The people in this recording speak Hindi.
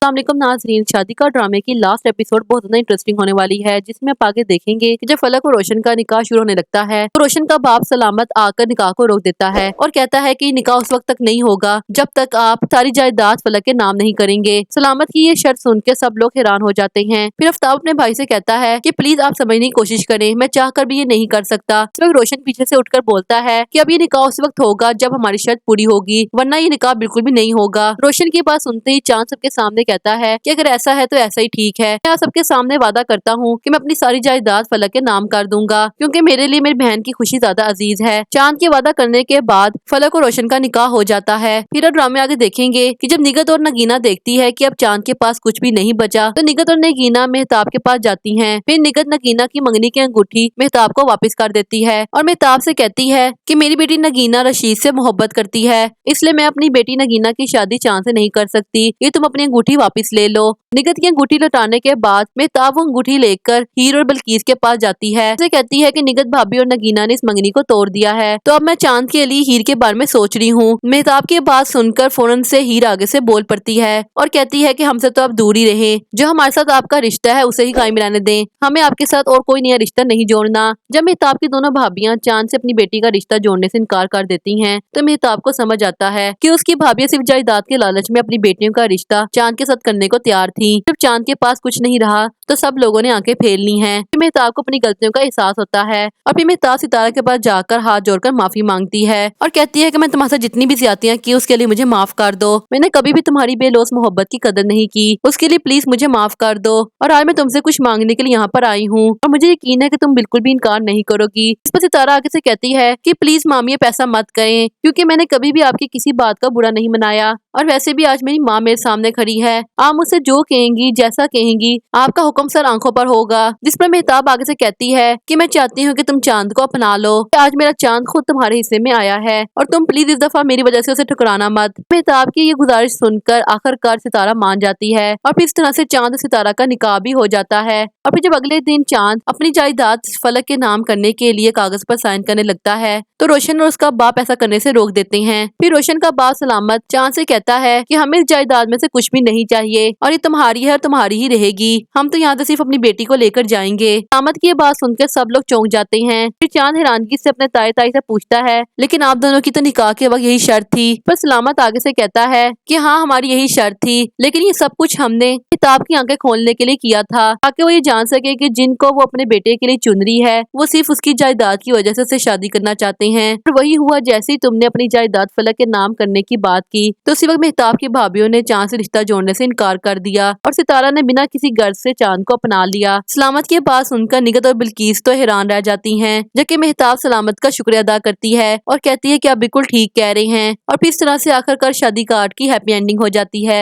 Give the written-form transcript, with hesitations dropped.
अस्सलामुअलैकुम नाज़रीन, शादी का ड्रामे की लास्ट एपिसोड बहुत ज्यादा इंटरेस्टिंग होने वाली है, जिसमें आप आगे देखेंगे कि जब फलक और रोशन का निकाह शुरू होने लगता है तो रोशन का बाप सलामत आकर निकाह को रोक देता है और कहता है कि निकाह उस वक्त तक नहीं होगा जब तक आप सारी जायदाद फलक के नाम नहीं करेंगे। सलामत की ये शर्त सुन के सब लोग हैरान हो जाते हैं। फिर आफ्ताब अपने भाई से कहता है कि प्लीज आप समझने की कोशिश करें, मैं चाह कर भी ये नहीं कर सकता। इस वक्त रोशन पीछे से उठकर बोलता है कि अब ये निकाह उस वक्त होगा जब हमारी शर्त पूरी होगी, वरना ये निकाह बिल्कुल भी नहीं होगा। रोशन की बात सुनते ही चांद सबके सामने कहता है कि अगर ऐसा है तो ऐसा ही ठीक है, मैं सबके सामने वादा करता हूँ कि मैं अपनी सारी जायदाद फलक के नाम कर दूंगा, क्योंकि मेरे लिए मेरी बहन की खुशी ज्यादा अजीज है। चांद के वादा करने के बाद फलक और रोशन का निकाह हो जाता है। फिर अब ड्रामे आगे देखेंगे कि जब निगत और नगीना देखती है कि अब चांद के पास कुछ भी नहीं बचा तो निगत और नगीना मेहताब के पास जाती हैं। फिर निगत नगीना की मंगनी की अंगूठी मेहताब को वापस कर देती है और मेहताब से कहती है कि मेरी बेटी नगीना रशीद से मोहब्बत करती है, इसलिए मैं अपनी बेटी नगीना की शादी चांद से नहीं कर सकती, ये तुम अपनी अंगूठी वापस ले लो। निगत की अंगूठी लौटाने के बाद मेहताब वो अंगूठी लेकर हीर और बल्कीस के पास जाती है। उसे कहती है कि निगत भाभी और नगीना ने इस मंगनी को तोड़ दिया है, तो अब मैं चांद के लिए हीर के बारे में सोच रही हूँ। मेहताब की बात सुनकर फौरन से हीर आगे से बोल पड़ती है और कहती है कि हमसे तो अब दूर ही रहे, जो हमारे साथ आपका रिश्ता है उसे ही कायम रहने दें, हमें आपके साथ और कोई नया रिश्ता नहीं जोड़ना। जब मेहताब की दोनों भाभियां चांद से अपनी बेटी का रिश्ता जोड़ने से इनकार कर देती हैं तो मेहताब को समझ आता है कि उसकी भाभियां सिर्फ जायदाद के लालच में अपनी बेटियों का रिश्ता चांद के साथ करने को तैयार थी। जब चांद के पास कुछ नहीं रहा तो सब लोगों ने आंखें फेर ली हैं। फिर मेहताब को अपनी गलतियों का एहसास होता है और फिर मेहताब सितारा के पास जाकर हाथ जोड़कर माफी मांगती है और कहती है कि मैं तुम्हारे साथ जितनी भी ज्यादतियां की उसके लिए मुझे माफ कर दो, मैंने कभी भी तुम्हारी बेलौस मोहब्बत की कदर नहीं की, उसके लिए प्लीज मुझे माफ कर दो। और आज मैं तुमसे कुछ मांगने के लिए यहाँ पर आई हूँ और मुझे यकीन है कि तुम बिल्कुल भी इनकार नहीं करोगी। इस पर सितारा आगे से कहती है कि प्लीज मामी ये पैसा मत कहें, क्योंकि मैंने कभी भी आपकी किसी बात का बुरा नहीं मनाया और वैसे भी आज मेरी माँ मेरे सामने खड़ी है, आप मुझसे जो कहेंगी जैसा कहेंगी आपका हुक्म सर आंखों पर होगा। जिस पर मेहताब आगे से कहती है कि मैं चाहती हूँ कि तुम चांद को अपना लो, आज मेरा चांद खुद तुम्हारे हिस्से में आया है और तुम प्लीज इस दफा मेरी वजह से उसे ठुकराना मत। मेहताब की ये गुजारिश सुनकर आखिरकार सितारा मान जाती है और फिर इस तरह से चांद और सितारा का निकाह भी हो जाता है। और फिर जब अगले दिन चांद अपनी जायदाद फलक के नाम करने के लिए कागज पर साइन करने लगता है तो रोशन और उसका बाप ऐसा करने से रोक देते हैं। फिर रोशन का बाप सलामत चांद से कहता है कि हमें इस जायदाद में से कुछ भी नहीं चाहिए और ये तुम्हारी है और तुम्हारी ही रहेगी, हम तो यहाँ से सिर्फ अपनी बेटी को लेकर जाएंगे। सलामत की ये बात सुनकर सब लोग चौंक जाते हैं। फिर चांद हैरानगी से अपने ताई ताई से पूछता है लेकिन आप दोनों की तो निकाह के वक्त यही शर्त थी। पर सलामत आगे से कहता है कि हाँ हमारी यही शर्त थी, लेकिन ये सब कुछ हमने किताब की आंखें खोलने के लिए किया था ताकि वो ये जान सके कि जिनको वो अपने बेटे के लिए चुन रही है वो सिर्फ उसकी जायदाद की वजह से उसे शादी करना चाहते हैं। और वही हुआ, जैसे ही तुमने अपनी जायदाद फलक के नाम करने की बात की तो उसी वक्त मेहताब की भाभीियों ने चांद से रिश्ता जोड़ने से इनकार कर दिया और सितारा ने बिना किसी गर्ज से चांद को अपना लिया। सलामत की बात सुनकर निगत और बिल्कीस तो हैरान रह जाती हैं, जबकि मेहताब सलामत का शुक्रिया अदा करती है और कहती है कि आप बिल्कुल ठीक कह रहे हैं। और फिर इस तरह से आखिरकार शादी कार्ड की हैप्पी एंडिंग हो जाती है।